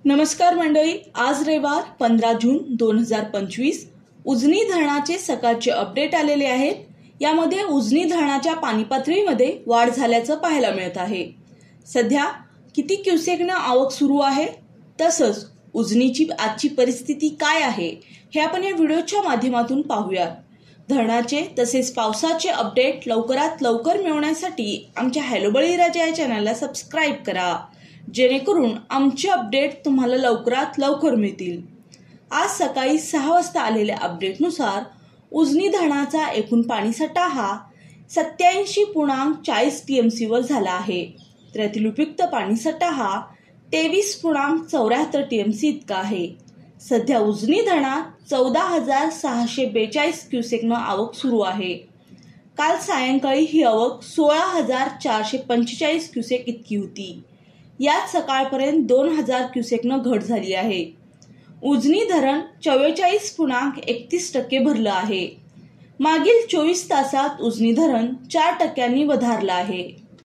नमस्कार मंडळी, आज रविवार 15 जून 2025 उजनी धरणाचे सकाळचे अपडेट आलेले आहेत। यामध्ये उजनी धरणाच्या पाणी पातळीमध्ये वाढ झाल्याचं पाहायला मिळत आहे। सध्या किती क्युसेकनं आवक सुरू आहे, तसंच उजनीची आजची परिस्थिती काय आहे हे आपण या व्हिडिओच्या माध्यमातून पाहूया। धरणाचे तसेच पावसाचे अपडेट लवकरात लवकर मिळवण्यासाठी आमच्या हॅलो बळीराजा या चॅनलला सबस्क्राइब करा, जेणेकरून आमचे अपडेट तुम्हाला लवकरात लवकर मिळतील। आज सकाळी 6 वाजता आलेल्या अपडेटनुसार उजनी धरणाचा एकूण पाणीसाठा हा 87.40 TMC वर झाला आहे, तर यातील उपयुक्त पाणीसाठा हा 23.74 TMC इतका आहे। सध्या उजनी धरणात 14,642 क्युसेकनं आवक सुरू आहे। काल सायंकाळी ही आवक 16,445 क्युसेक इतकी होती। यात सकाळपर्यंत 2,000 क्युसेकनं घट झाली आहे। उजनी धरण 44.31% भरलं आहे। मागील 24 तासात उजनी धरण 4% वधारलं आहे।